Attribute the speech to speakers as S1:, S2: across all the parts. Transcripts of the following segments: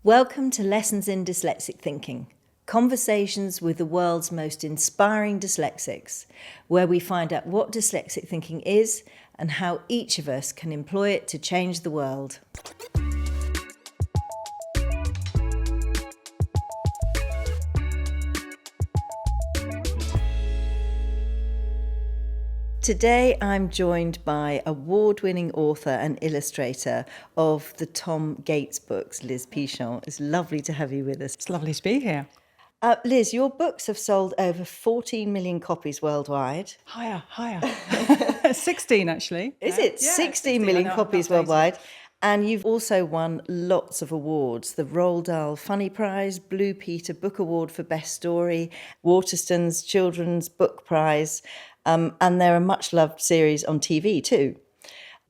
S1: Welcome to Lessons in Dyslexic Thinking, conversations with the world's most inspiring dyslexics, where we find out what dyslexic thinking is and how each of us can employ it to change the world. Today I'm joined by award-winning author and illustrator of the Tom Gates books, Liz Pichon. It's lovely to have you with us.
S2: It's lovely to be here.
S1: Liz, your books have sold over 14 million copies worldwide.
S2: Higher. 16 actually.
S1: Is it?
S2: Yeah,
S1: 16 million copies worldwide. And you've also won lots of awards. The Roald Dahl Funny Prize, Blue Peter Book Award for Best Story, Waterston's Children's Book Prize, and they're a much-loved series on TV too.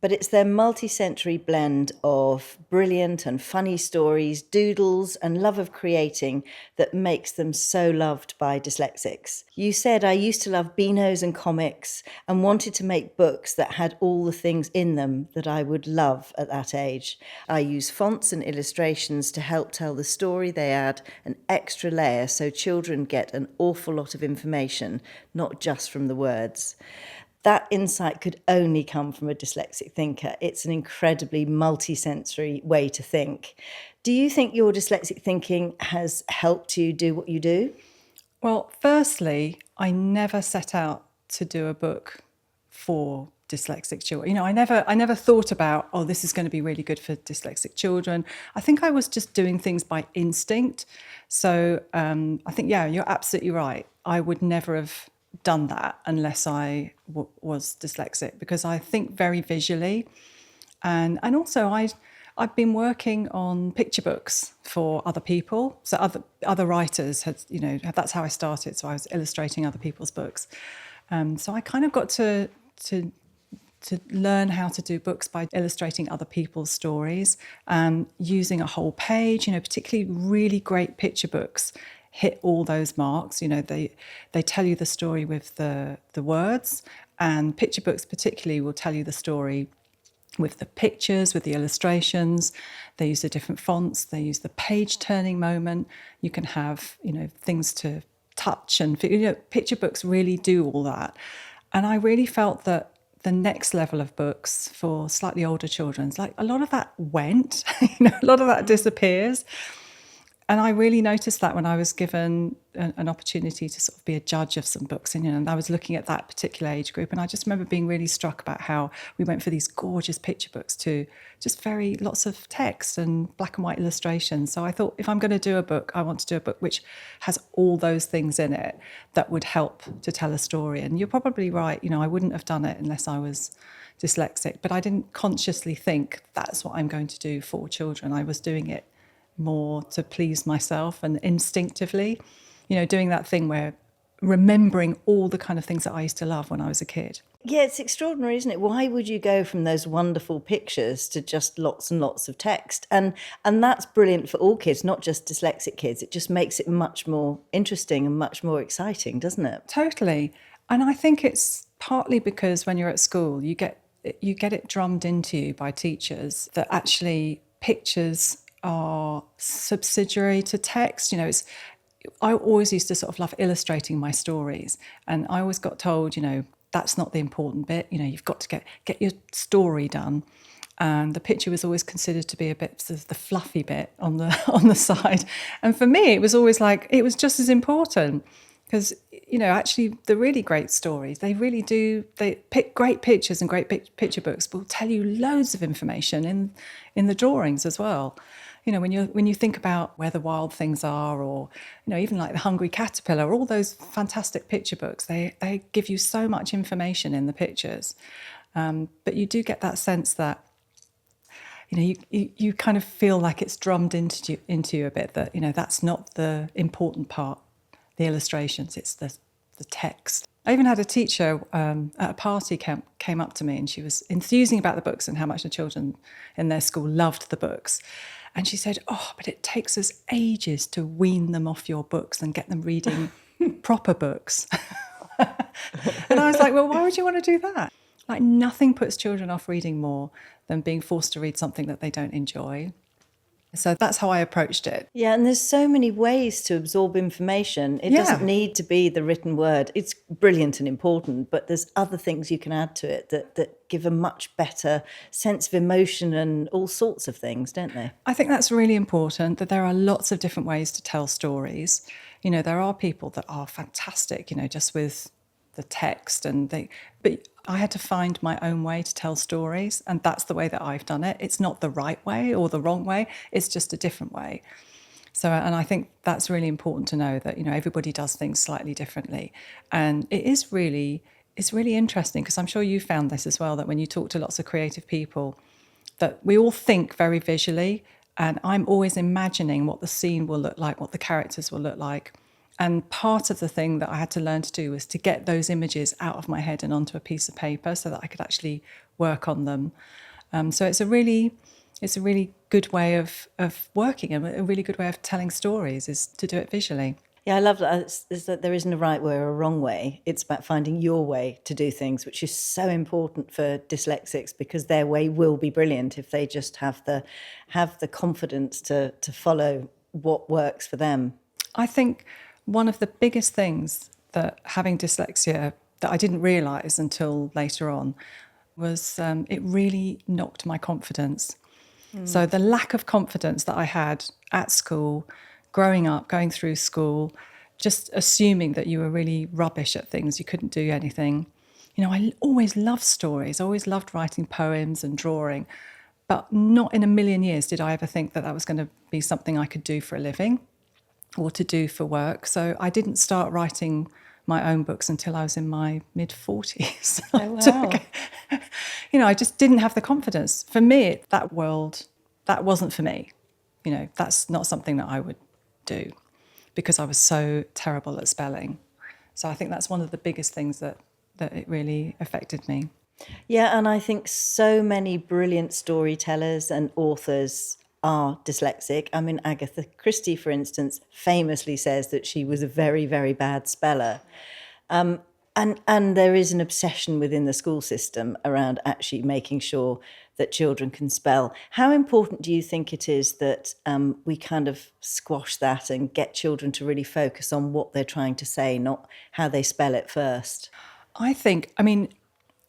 S1: But it's their multi-sensory blend of brilliant and funny stories, doodles, and love of creating that makes them so loved by dyslexics. You said, I used to love Beanos and comics and wanted to make books that had all the things in them that I would love at that age. I use fonts and illustrations to help tell the story. They add an extra layer so children get an awful lot of information, not just from the words. That insight could only come from a dyslexic thinker. It's an incredibly multi-sensory way to think. Do you think your dyslexic thinking has helped you do what you do?
S2: Well, firstly, I never set out to do a book for dyslexic children. You know, I never thought about, oh, this is going to be really good for dyslexic children. I think I was just doing things by instinct. So I think, yeah, you're absolutely right. I would never have done that unless I was dyslexic, because I think very visually, and also I've been working on picture books for other people. So other writers had, you know, that's how I started. So I was illustrating other people's books. So I kind of got to learn how to do books by illustrating other people's stories and using a whole page. You know, particularly really great picture books hit all those marks. You know, they tell you the story with the words, and picture books particularly will tell you the story with the pictures, with the illustrations. They use the different fonts, they use the page turning moment. You can have, you know, things to touch, and, you know, picture books really do all that. And I really felt that the next level of books for slightly older children, like a lot of that went, you know, a lot of that disappears. And I really noticed that when I was given an opportunity to sort of be a judge of some books, and, you know, and I was looking at that particular age group, and I just remember being really struck about how we went for these gorgeous picture books to just lots of text and black and white illustrations. So I thought, if I'm going to do a book, I want to do a book which has all those things in it that would help to tell a story. And you're probably right, you know, I wouldn't have done it unless I was dyslexic, but I didn't consciously think that's what I'm going to do for children. I was doing it more to please myself and instinctively, you know, doing that thing where remembering all the kind of things that I used to love when I was a kid.
S1: Yeah, it's extraordinary, isn't it? Why would you go from those wonderful pictures to just lots and lots of text? And that's brilliant for all kids, not just dyslexic kids. It just makes it much more interesting and much more exciting, doesn't it?
S2: Totally. And I think it's partly because when you're at school, you get it drummed into you by teachers that actually pictures are subsidiary to text. You know, I always used to sort of love illustrating my stories, and I always got told, you know, that's not the important bit. You know, you've got to get your story done, and the picture was always considered to be a bit sort of the fluffy bit on the side. And for me, it was always like it was just as important, because, you know, actually the really great stories, they really do. They pick great pictures, and great picture books will tell you loads of information in the drawings as well. You know, when you think about where the wild things are, or, you know, even like The Hungry Caterpillar, all those fantastic picture books, they give you so much information in the pictures. But you do get that sense that, you know, you kind of feel like it's drummed into you a bit, that, you know, that's not the important part, the illustrations, it's the text. I even had a teacher at a party came up to me, and she was enthusing about the books and how much the children in their school loved the books. And she said, oh, but it takes us ages to wean them off your books and get them reading proper books. And I was like, well, why would you want to do that? Like, nothing puts children off reading more than being forced to read something that they don't enjoy. So that's how I approached it.
S1: Yeah, and there's so many ways to absorb information. It doesn't need to be the written word. It's brilliant and important, but there's other things you can add to it that give a much better sense of emotion and all sorts of things, don't they?
S2: I think that's really important, that there are lots of different ways to tell stories. You know, there are people that are fantastic, you know, just with the text but I had to find my own way to tell stories, and that's the way that I've done it. It's not the right way or the wrong way, it's just a different way. So, and I think that's really important to know, that, you know, everybody does things slightly differently. And it's really interesting, because I'm sure you found this as well, that when you talk to lots of creative people, that we all think very visually, and I'm always imagining what the scene will look like, what the characters will look like. And part of the thing that I had to learn to do was to get those images out of my head and onto a piece of paper so that I could actually work on them. So it's a really good way of working, and a really good way of telling stories is to do it visually.
S1: Yeah, I love that. Is that there isn't a right way or a wrong way. It's about finding your way to do things, which is so important for dyslexics, because their way will be brilliant if they just have the confidence to follow what works for them.
S2: I think one of the biggest things that having dyslexia that I didn't realise until later on was it really knocked my confidence. So the lack of confidence that I had at school, growing up, going through school, just assuming that you were really rubbish at things, you couldn't do anything. You know, I always loved stories, I always loved writing poems and drawing, but not in a million years did I ever think that that was going to be something I could do for a living or to do for work. So I didn't start writing my own books until I was in my mid-40s.
S1: Oh, wow.
S2: You know, I just didn't have the confidence. For me, that world, that wasn't for me. You know, that's not something that I would do, because I was so terrible at spelling. So I think that's one of the biggest things that it really affected me.
S1: Yeah, and I think so many brilliant storytellers and authors are dyslexic. I mean, Agatha Christie, for instance, famously says that she was a very, very bad speller. And there is an obsession within the school system around actually making sure that children can spell. How important do you think it is that we kind of squash that and get children to really focus on what they're trying to say, not how they spell it first?
S2: I mean,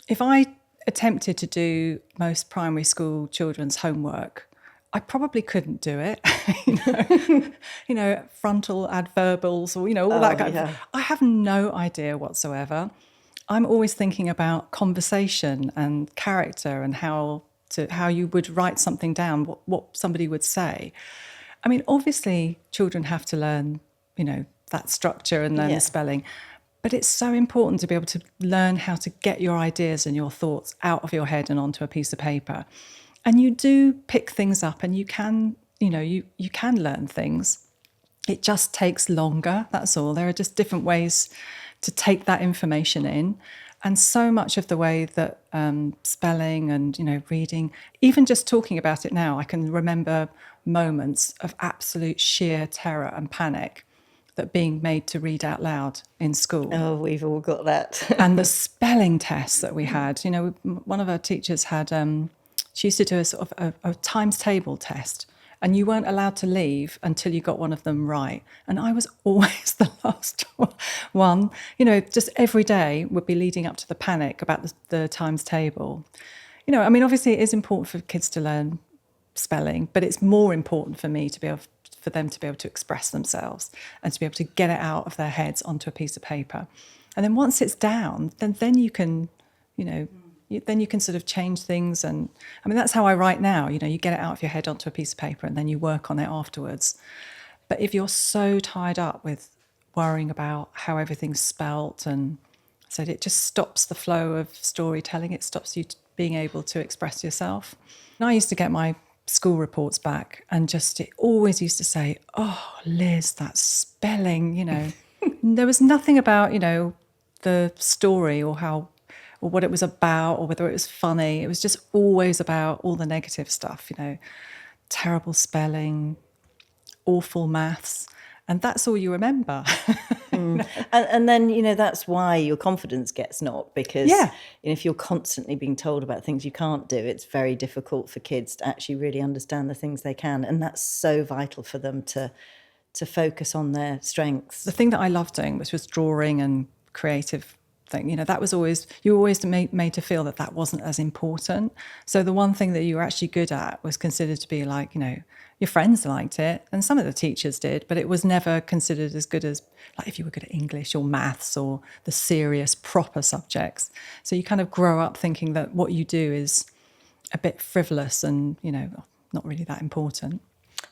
S2: if I attempted to do most primary school children's homework, I probably couldn't do it. Frontal adverbals, or, all that kind of. I have no idea whatsoever. I'm always thinking about conversation and character and how you would write something down, what somebody would say. I mean, obviously, children have to learn, that structure and learn the spelling. But it's so important to be able to learn how to get your ideas and your thoughts out of your head and onto a piece of paper. And you do pick things up, and you can, you can learn things. It just takes longer, that's all. There are just different ways to take that information in. And so much of the way that spelling and, reading, even just talking about it now, I can remember moments of absolute sheer terror and panic that being made to read out loud in school.
S1: Oh, we've all got that.
S2: And the spelling tests that we had, one of our teachers had... she used to do a sort of a times table test, and you weren't allowed to leave until you got one of them right. And I was always the last one. Just every day would be leading up to the panic about the times table. Obviously it is important for kids to learn spelling, but it's more important for me for them to be able to express themselves and to be able to get it out of their heads onto a piece of paper. And then once it's down, then you can, then you can sort of change things. And that's how I write now. You get it out of your head onto a piece of paper and then you work on it afterwards. But if you're so tied up with worrying about how everything's spelt, and so it just stops the flow of storytelling. It stops you being able to express yourself. And I used to get my school reports back, and it always used to say, "Oh, Liz, that spelling," There was nothing about, the story or what it was about, or whether it was funny. It was just always about all the negative stuff, terrible spelling, awful maths, and that's all you remember.
S1: And then, that's why your confidence gets knocked, because
S2: Yeah.
S1: if you're constantly being told about things you can't do, it's very difficult for kids to actually really understand the things they can. And that's so vital for them to focus on their strengths.
S2: The thing that I loved doing, which was drawing and creative thing, that was always, you were always made to feel that wasn't as important. So the one thing that you were actually good at was considered to be like, your friends liked it and some of the teachers did, but it was never considered as good as like if you were good at English or maths or the serious proper subjects. So you kind of grow up thinking that what you do is a bit frivolous and, not really that important.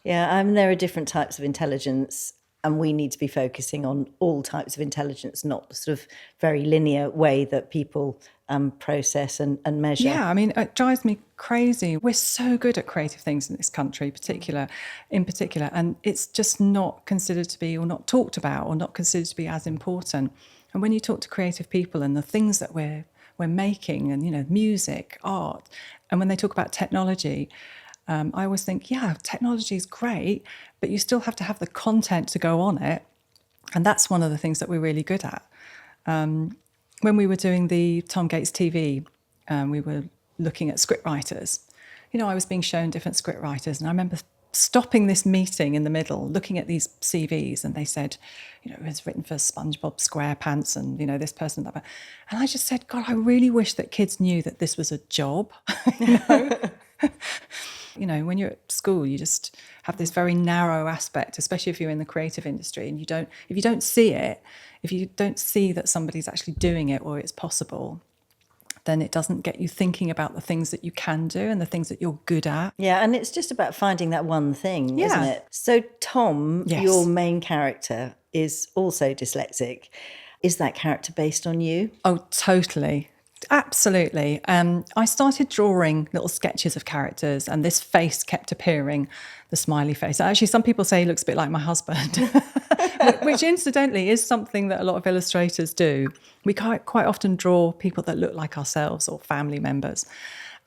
S1: Yeah, there are different types of intelligence, and we need to be focusing on all types of intelligence, not the sort of very linear way that people process and measure.
S2: Yeah, I mean, it drives me crazy. We're so good at creative things in this country, in particular, and it's just not considered to be, or not talked about, or not considered to be as important. And when you talk to creative people and the things that we're making, and music, art, and when they talk about technology, I always think, yeah, technology is great, but you still have to have the content to go on it. And that's one of the things that we're really good at. When we were doing the Tom Gates TV, we were looking at scriptwriters. I was being shown different scriptwriters, and I remember stopping this meeting in the middle, looking at these CVs, and they said, it was written for SpongeBob SquarePants and, this person, that. And I just said, God, I really wish that kids knew that this was a job, when you're at school, you just have this very narrow aspect, especially if you're in the creative industry, and if you don't see it, if you don't see that somebody's actually doing it or it's possible, then it doesn't get you thinking about the things that you can do and the things that you're good at.
S1: Yeah, and it's just about finding that one thing,
S2: Yeah.
S1: isn't it? So Tom,
S2: Yes.
S1: your main character, is also dyslexic. Is that character based on you?
S2: Oh, totally. Absolutely. I started drawing little sketches of characters, and this face kept appearing, the smiley face. Actually, some people say he looks a bit like my husband, which incidentally is something that a lot of illustrators do. We quite often draw people that look like ourselves or family members.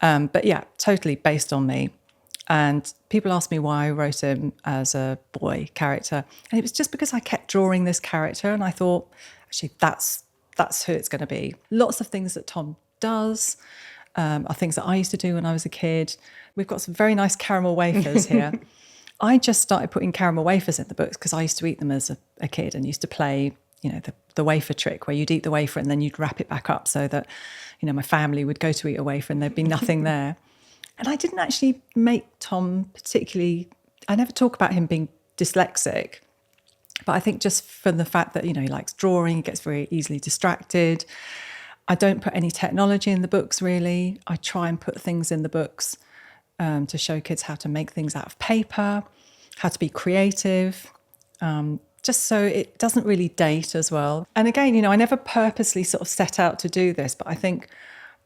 S2: But yeah, totally based on me. And people ask me why I wrote him as a boy character. And it was just because I kept drawing this character, and I thought, actually, that's who it's going to be. Lots of things that Tom does are things that I used to do when I was a kid. We've got some very nice caramel wafers here. I just started putting caramel wafers in the books because I used to eat them as a kid and used to play, the wafer trick where you'd eat the wafer and then you'd wrap it back up so that, my family would go to eat a wafer and there'd be nothing there. And I didn't actually make Tom particularly, I never talk about him being dyslexic. But I think just from the fact that, he likes drawing, he gets very easily distracted. I don't put any technology in the books, really. I try and put things in the books to show kids how to make things out of paper, how to be creative, just so it doesn't really date as well. And again, I never purposely sort of set out to do this, but I think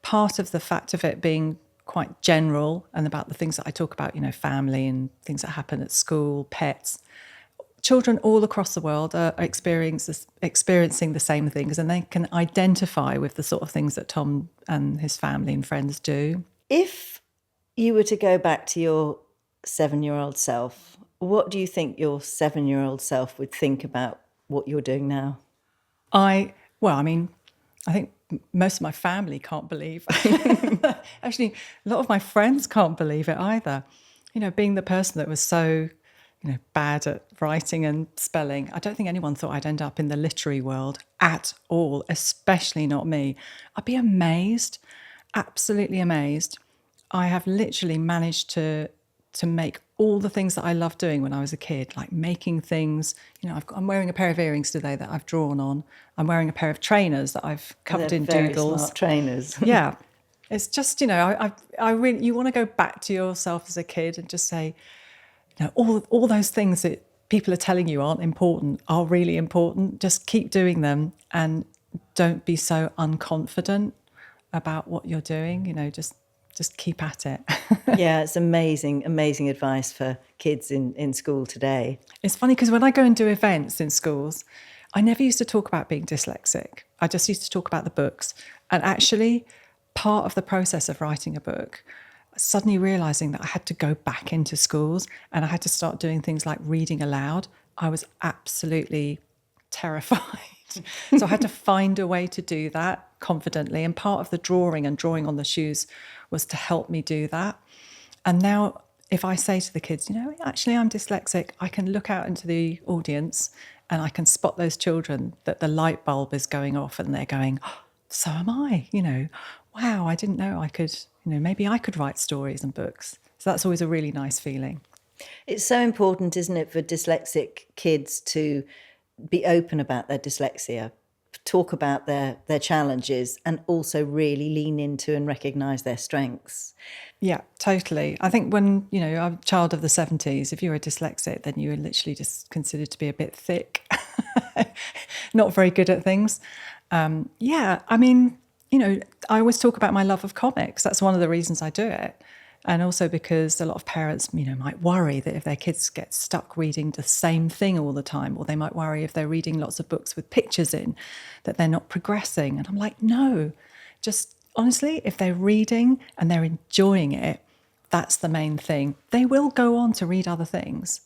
S2: part of the fact of it being quite general and about the things that I talk about, family and things that happen at school, pets, children all across the world are experiencing the same things, and they can identify with the sort of things that Tom and his family and friends do.
S1: If you were to go back to your 7-year-old self, what do you think your 7-year-old self would think about what you're doing now?
S2: I think most of my family can't believe. Actually, a lot of my friends can't believe it either. Being the person that was so bad at writing and spelling. I don't think anyone thought I'd end up in the literary world at all, especially not me. I'd be amazed, absolutely amazed. I have literally managed to make all the things that I loved doing when I was a kid, like making things. I'm wearing a pair of earrings today that I've drawn on. I'm wearing a pair of trainers that I've covered in
S1: very
S2: doodles.
S1: Smart trainers.
S2: Yeah. It's just, I really, you want to go back to yourself as a kid and just say, all those things that people are telling you aren't important are really important. Just keep doing them and don't be so unconfident about what you're doing. Just keep at it.
S1: Yeah, it's amazing advice for kids in school today.
S2: It's funny because when I go and do events in schools, I never used to talk about being dyslexic. I just used to talk about the books. And actually, part of the process of writing a book, suddenly realising that I had to go back into schools and I had to start doing things like reading aloud. I was absolutely terrified. So I had to find a way to do that confidently. And part of the drawing and drawing on the shoes was to help me do that. And now if I say to the kids, actually I'm dyslexic, I can look out into the audience and I can spot those children that the light bulb is going off and they're going, oh, so am I, wow, I didn't know I could, maybe I could write stories and books. So that's always a really nice feeling.
S1: It's so important, isn't it, for dyslexic kids to be open about their dyslexia, talk about their challenges, and also really lean into and recognise their strengths.
S2: Yeah, totally. I think when, I'm a child of the 70s, if you were dyslexic, then you were literally just considered to be a bit thick, not very good at things. I always talk about my love of comics. That's one of the reasons I do it. And also because a lot of parents, might worry that if their kids get stuck reading the same thing all the time, or they might worry if they're reading lots of books with pictures in, that they're not progressing. And I'm like, no, just honestly, if they're reading and they're enjoying it, that's the main thing. They will go on to read other things.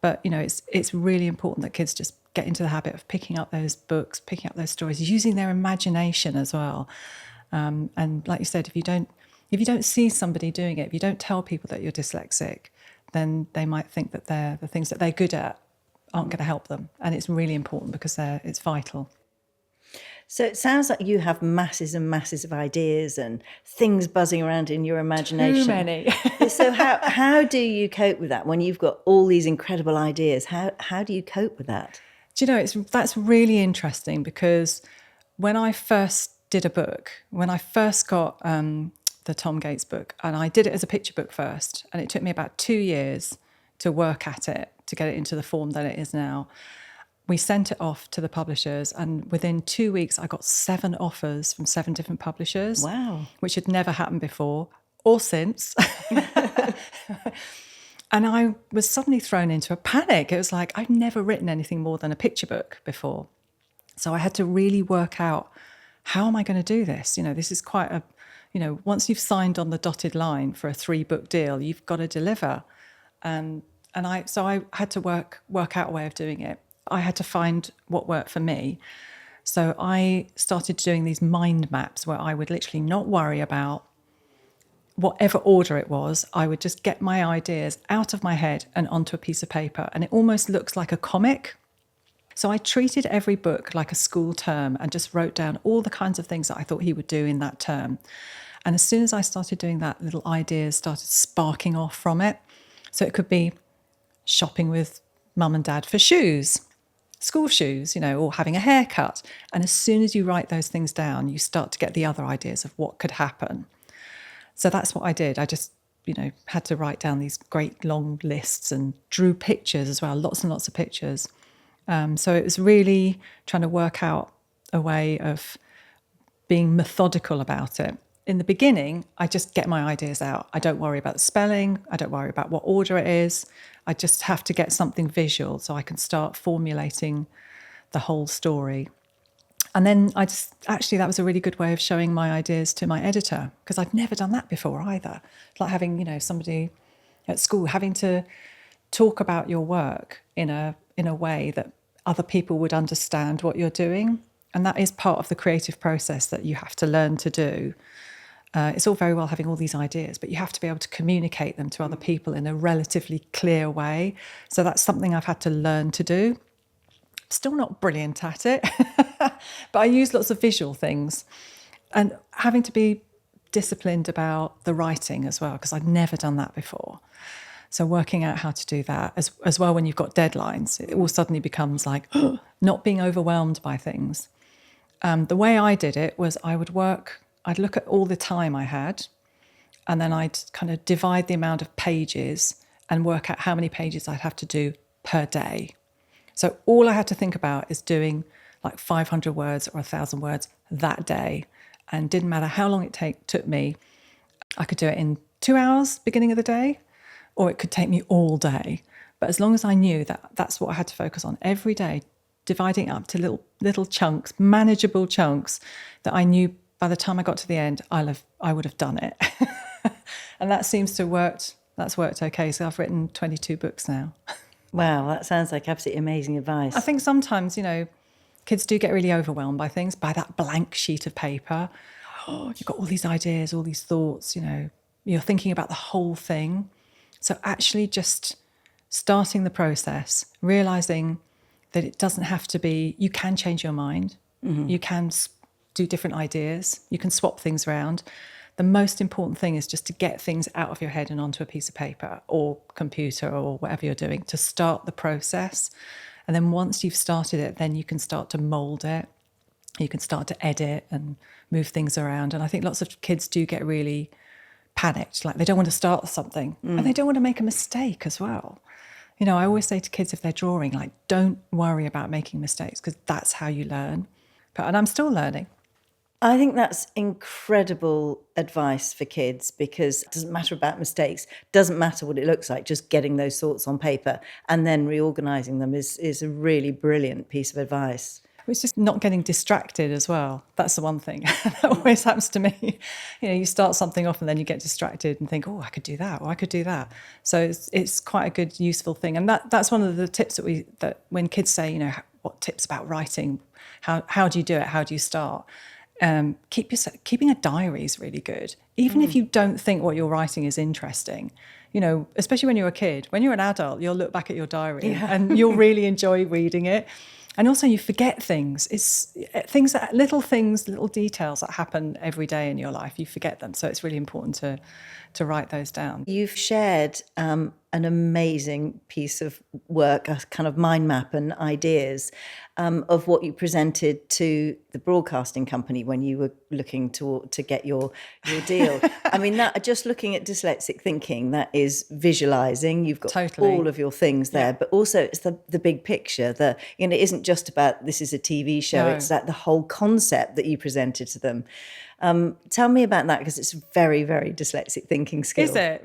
S2: But, it's really important that kids just get into the habit of picking up those books, picking up those stories, using their imagination as well. And like you said, if you don't see somebody doing it, if you don't tell people that you're dyslexic, then they might think that the things that they're good at aren't going to help them. And it's really important because it's vital.
S1: So it sounds like you have masses and masses of ideas and things buzzing around in your imagination.
S2: Too many.
S1: So how do you cope with that when you've got all these incredible ideas? How do you cope with that?
S2: Do you know, that's really interesting because when I first did a book, when I first got the Tom Gates book, and I did it as a picture book first, and it took me about 2 years to work at it, to get it into the form that it is now. We sent it off to the publishers, and within 2 weeks, I got 7 offers from 7 different publishers.
S1: Wow.
S2: Which had never happened before or since. And I was suddenly thrown into a panic. It was like, I'd never written anything more than a picture book before. So I had to really work out, how am I going to do this? This is quite a, once you've signed on the dotted line for a 3-book deal, you've got to deliver. And I had to work out a way of doing it. I had to find what worked for me. So I started doing these mind maps where I would literally not worry about whatever order it was. I would just get my ideas out of my head and onto a piece of paper. And it almost looks like a comic. So I treated every book like a school term and just wrote down all the kinds of things that I thought he would do in that term. And as soon as I started doing that, little ideas started sparking off from it. So it could be shopping with mum and dad for shoes, school shoes, or having a haircut. And as soon as you write those things down, you start to get the other ideas of what could happen. So that's what I did. I just, had to write down these great long lists and drew pictures as well, lots and lots of pictures. So it was really trying to work out a way of being methodical about it. In the beginning, I just get my ideas out. I don't worry about the spelling. I don't worry about what order it is. I just have to get something visual so I can start formulating the whole story. And then that was a really good way of showing my ideas to my editor, because I'd never done that before either. It's like having, somebody at school having to talk about your work in a way that other people would understand what you're doing. And that is part of the creative process that you have to learn to do. It's all very well having all these ideas, but you have to be able to communicate them to other people in a relatively clear way. So that's something I've had to learn to do. Still not brilliant at it, but I use lots of visual things, and having to be disciplined about the writing as well, because I'd never done that before. So working out how to do that as well when you've got deadlines, it all suddenly becomes like not being overwhelmed by things. The way I did it was I'd look at all the time I had, and then I'd kind of divide the amount of pages and work out how many pages I'd have to do per day. So all I had to think about is doing like 500 words or 1,000 words that day. And didn't matter how long it took me. I could do it in 2 hours, beginning of the day, or it could take me all day. But as long as I knew that that's what I had to focus on every day, dividing it up to little chunks, manageable chunks, that I knew by the time I got to the end, I would have done it. And that seems to have worked. That's worked okay. So I've written 22 books now.
S1: Wow, that sounds like absolutely amazing advice.
S2: I think sometimes, kids do get really overwhelmed by things, by that blank sheet of paper. Oh, you've got all these ideas, all these thoughts, you're thinking about the whole thing. So actually just starting the process, realizing that it doesn't have to be, you can change your mind. You can do different ideas. You can swap things around. The most important thing is just to get things out of your head and onto a piece of paper or computer or whatever you're doing, to start the process. And then once you've started it, then you can start to mold it. You can start to edit and move things around. And I think lots of kids do get really panicked, like they don't want to start something and they don't want to make a mistake as well. I always say to kids if they're drawing, like, don't worry about making mistakes, because that's how you learn. And I'm still learning.
S1: I think that's incredible advice for kids, because it doesn't matter about mistakes, doesn't matter what it looks like, just getting those thoughts on paper and then reorganising them is a really brilliant piece of advice.
S2: It's just not getting distracted as well. That's the one thing that always happens to me. You start something off and then you get distracted and think, oh, I could do that, or I could do that. So it's quite a good, useful thing. And that's one of the tips that when kids say, what tips about writing, how do you do it, how do you start? Keeping a diary is really good. Even if you don't think what you're writing is interesting, especially when you're a kid. When you're an adult, you'll look back at your diary and you'll really enjoy reading it. And also you forget things. It's little details that happen every day in your life. You forget them. So it's really important to write those down.
S1: You've shared an amazing piece of work, a kind of mind map and ideas of what you presented to the broadcasting company when you were looking to get your deal. I mean, that, just looking at Dyslexic Thinking, that is visualising. You've got
S2: Totally.
S1: all of your things there, but also it's the big picture. It isn't just about this is a TV show.
S2: No.
S1: It's like the whole concept that you presented to them. Tell me about that, because it's very, very dyslexic thinking skill.
S2: Is it?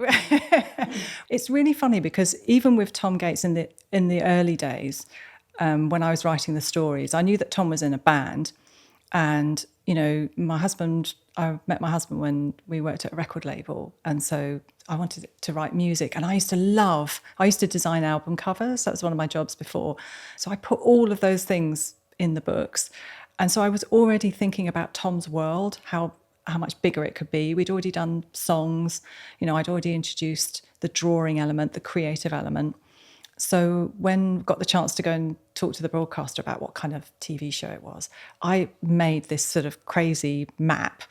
S2: It's really funny because even with Tom Gates in the early days, when I was writing the stories, I knew that Tom was in a band, and I met my husband when we worked at a record label, and so I wanted to write music, and I used to design album covers. That was one of my jobs before. So I put all of those things in the books. And so I was already thinking about Tom's world, how much bigger it could be. We'd already done songs, I'd already introduced the drawing element, the creative element. So when I got the chance to go and talk to the broadcaster about what kind of TV show it was, I made this sort of crazy map.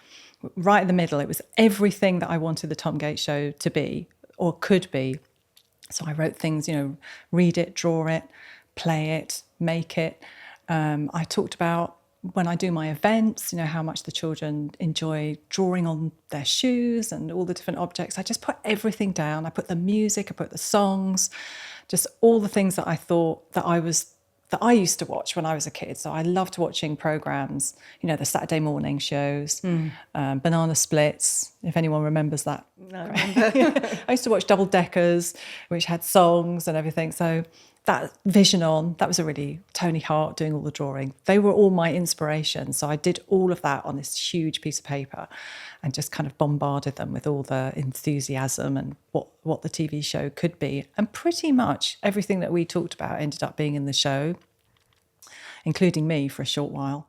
S2: Right in the middle, it was everything that I wanted the Tom Gates show to be or could be. So I wrote things, read it, draw it, play it, make it. I talked about when I do my events, how much the children enjoy drawing on their shoes and all the different objects. I just put everything down. I put the music, I put the songs, just all the things that I thought that I used to watch when I was a kid. So I loved watching programmes, the Saturday morning shows, Banana Splits, if anyone remembers that.
S1: No, I remember.
S2: I used to watch Double Deckers, which had songs and everything. So that Vision On, that was a really, Tony Hart doing all the drawing. They were all my inspiration. So I did all of that on this huge piece of paper and just kind of bombarded them with all the enthusiasm and what the TV show could be. And pretty much everything that we talked about ended up being in the show, including me for a short while.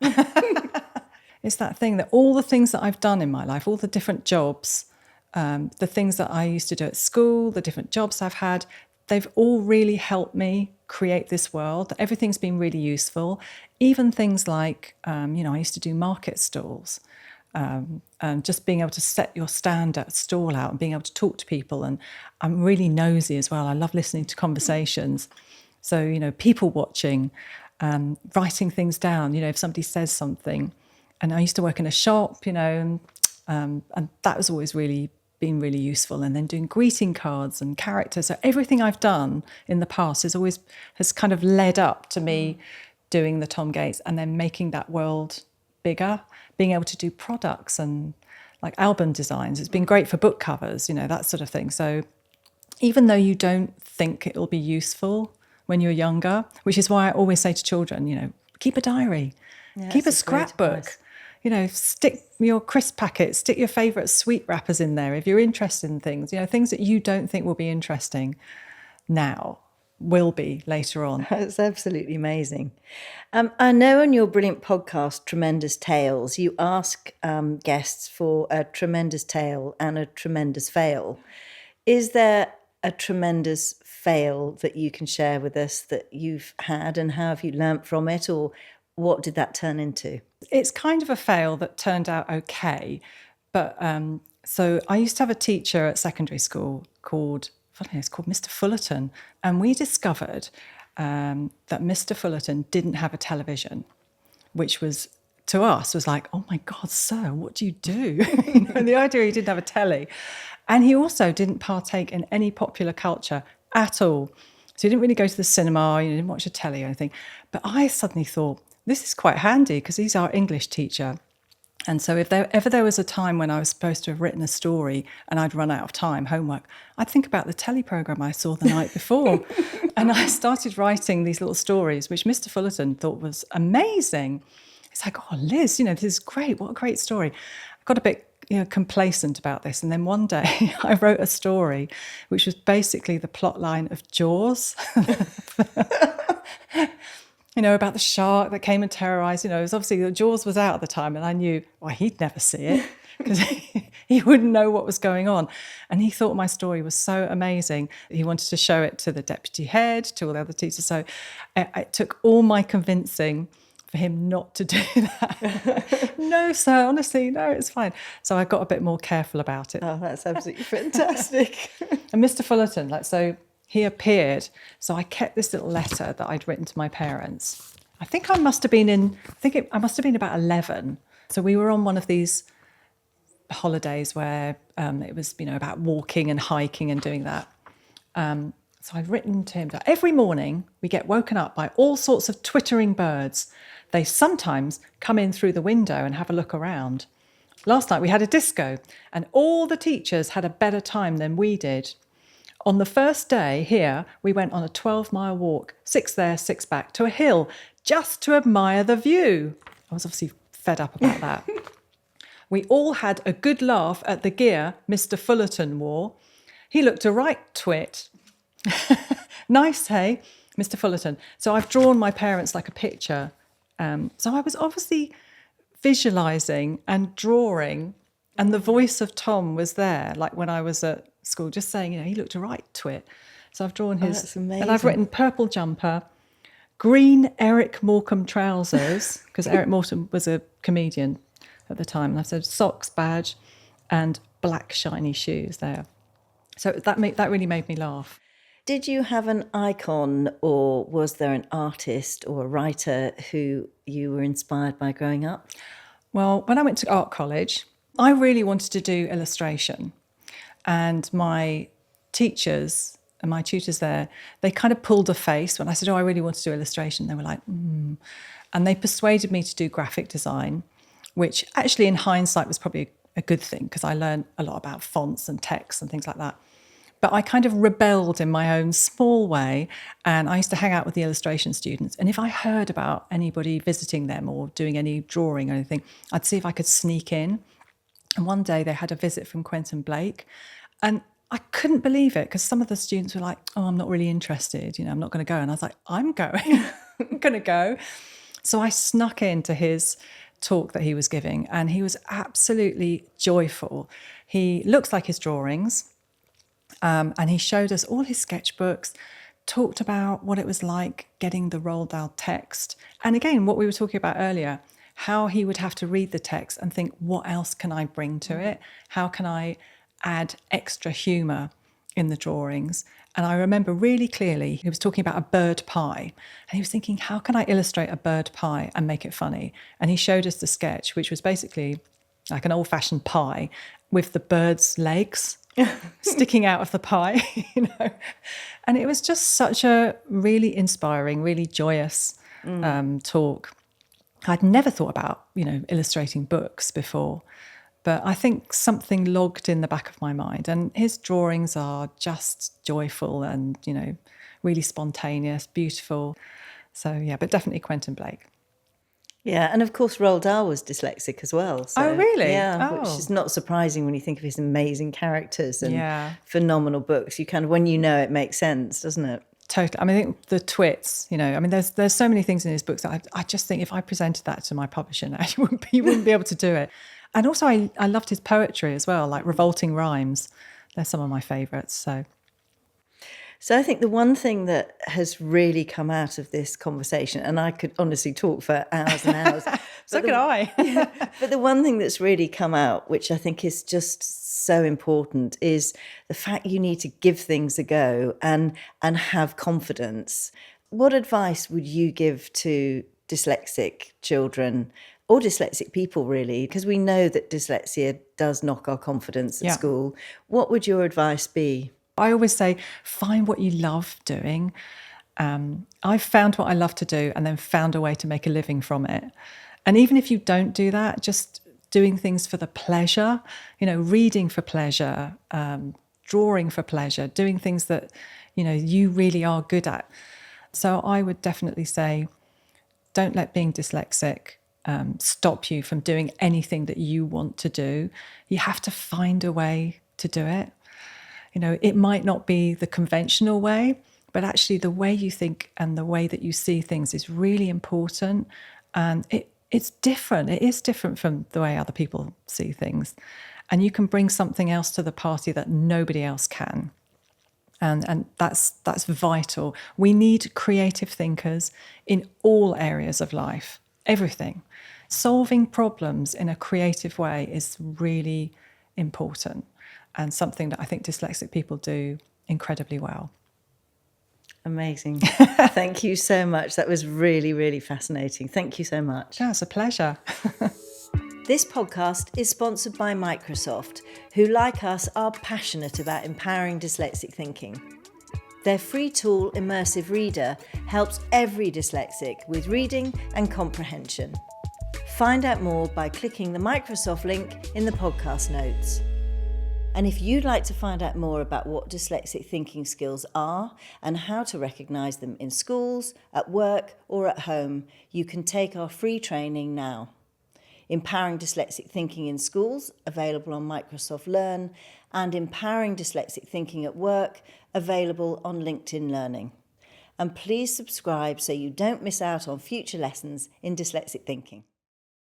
S2: It's that thing that all the things that I've done in my life, all the different jobs, the things that I used to do at school, the different jobs I've had, they've all really helped me create this world. Everything's been really useful. Even things like, I used to do market stalls, and just being able to set your stall out and being able to talk to people. And I'm really nosy as well. I love listening to conversations. So, people watching, writing things down, if somebody says something. And I used to work in a shop, and that was always been really useful. And then doing greeting cards and characters. So everything I've done in the past has kind of led up to me doing the Tom Gates and then making that world bigger, being able to do products and like album designs. It's been great for book covers, that sort of thing. So even though you don't think it'll be useful when you're younger, which is why I always say to children, keep a diary, keep a scrapbook. Stick your crisp packets, stick your favourite sweet wrappers in there if you're interested in things, things that you don't think will be interesting now. will be later on.
S1: That's absolutely amazing. I know on your brilliant podcast, Tremendous Tales, you ask guests for a tremendous tale and a tremendous fail. Is there a tremendous fail that you can share with us that you've had, and how have you learnt from it, or what did that turn into?
S2: It's kind of a fail that turned out okay. But so I used to have a teacher at secondary school called Mr. Fullerton. And we discovered that Mr. Fullerton didn't have a television, which was, to us, was like, oh my God, sir, what do you do? And the idea he didn't have a telly. And he also didn't partake in any popular culture at all. So he didn't really go to the cinema, he didn't watch a telly or anything. But I suddenly thought, this is quite handy because he's our English teacher. And so if ever there was a time when I was supposed to have written a story and I'd run out of time, homework, I'd think about the telly programme I saw the night before. And I started writing these little stories, which Mr. Fullerton thought was amazing. It's like, oh, Liz, this is great. What a great story. I got a bit complacent about this. And then one day I wrote a story, which was basically the plot line of Jaws. About the shark that came and terrorised. It was obviously Jaws was out at the time, and I knew, well, he'd never see it because he wouldn't know what was going on. And he thought my story was so amazing. He wanted to show it to the deputy head, to all the other teachers. So it took all my convincing for him not to do that. No, sir, honestly, no, it's fine. So I got a bit more careful about it.
S1: Oh, that's absolutely fantastic.
S2: And Mr. Fullerton, he appeared. So I kept this little letter that I'd written to my parents. I must have been about 11. So we were on one of these holidays where it was, about walking and hiking and doing that. So I'd written to him that every morning we get woken up by all sorts of twittering birds. They sometimes come in through the window and have a look around. Last night we had a disco and all the teachers had a better time than we did. On the first day here, we went on a 12-mile walk, 6 there, 6 back, to a hill, just to admire the view. I was obviously fed up about that. We all had a good laugh at the gear Mr. Fullerton wore. He looked a right twit. Nice, hey, Mr. Fullerton. So I've drawn my parents like a picture. So I was obviously visualising and drawing, and the voice of Tom was there, like when I was at school, just saying, he looked a right twit. So I've drawn his,
S1: that's amazing.
S2: And I've written purple jumper, green Eric Morecambe trousers, because Eric Morecambe was a comedian at the time. And I've said socks, badge, and black shiny shoes there. So that really made me laugh.
S1: Did you have an icon, or was there an artist or a writer who you were inspired by growing up?
S2: Well, when I went to art college, I really wanted to do illustration. And my teachers and my tutors there, they kind of pulled a face when I said, I really want to do illustration. They were like, And they persuaded me to do graphic design, which actually in hindsight was probably a good thing because I learned a lot about fonts and text and things like that. But I kind of rebelled in my own small way, and I used to hang out with the illustration students. And if I heard about anybody visiting them or doing any drawing or anything, I'd see if I could sneak in. And one day they had a visit from Quentin Blake, and I couldn't believe it because some of the students were like, I'm not really interested, I'm not going to go. And I was like, I'm going, I'm going to go. So I snuck into his talk that he was giving, and he was absolutely joyful. He looks like his drawings. And he showed us all his sketchbooks, talked about what it was like getting the Roald Dahl text. And again, what we were talking about earlier, how he would have to read the text and think, what else can I bring to it? How can I add extra humour in the drawings? And I remember really clearly, he was talking about a bird pie. And he was thinking, how can I illustrate a bird pie and make it funny? And he showed us the sketch, which was basically like an old-fashioned pie with the bird's legs sticking out of the pie, And it was just such a really inspiring, really joyous talk. I'd never thought about, illustrating books before, but I think something logged in the back of my mind. And his drawings are just joyful and, really spontaneous, beautiful. So, yeah, but definitely Quentin Blake.
S1: Yeah, and of course Roald Dahl was dyslexic as well. So,
S2: oh, really?
S1: Yeah, which is not surprising when you think of his amazing characters and
S2: Yeah.
S1: phenomenal books. You kind of, when it makes sense, doesn't it?
S2: Totally. I mean, I think the twits, there's so many things in his books that I just think if I presented that to my publisher now, you wouldn't be able to do it. And also I loved his poetry as well, like revolting rhymes. They're some of my favourites.
S1: So I think the one thing that has really come out of this conversation, and I could honestly talk for hours and hours.
S2: So could I.
S1: But the one thing that's really come out, which I think is just so important, is the fact you need to give things a go and have confidence. What advice would you give to dyslexic children or dyslexic people, really? Because we know that dyslexia does knock our confidence at school. What would your advice be?
S2: I always say, find what you love doing. I've found what I love to do and then found a way to make a living from it. And even if you don't do that, just doing things for the pleasure, reading for pleasure, drawing for pleasure, doing things that, you really are good at. So I would definitely say, don't let being dyslexic stop you from doing anything that you want to do. You have to find a way to do it. It might not be the conventional way, but actually the way you think and the way that you see things is really important. And it's different. It is different from the way other people see things. And you can bring something else to the party that nobody else can. And that's vital. We need creative thinkers in all areas of life, everything. Solving problems in a creative way is really important, and something that I think dyslexic people do incredibly well.
S1: Amazing. Thank you so much. That was really, really fascinating. Thank you so much.
S2: Yeah, it's a pleasure.
S1: This podcast is sponsored by Microsoft, who, like us, are passionate about empowering dyslexic thinking. Their free tool, Immersive Reader, helps every dyslexic with reading and comprehension. Find out more by clicking the Microsoft link in the podcast notes. And if you'd like to find out more about what dyslexic thinking skills are and how to recognise them in schools, at work or at home, you can take our free training now. Empowering Dyslexic Thinking in Schools, available on Microsoft Learn, and Empowering Dyslexic Thinking at Work, available on LinkedIn Learning. And please subscribe so you don't miss out on future lessons in dyslexic thinking.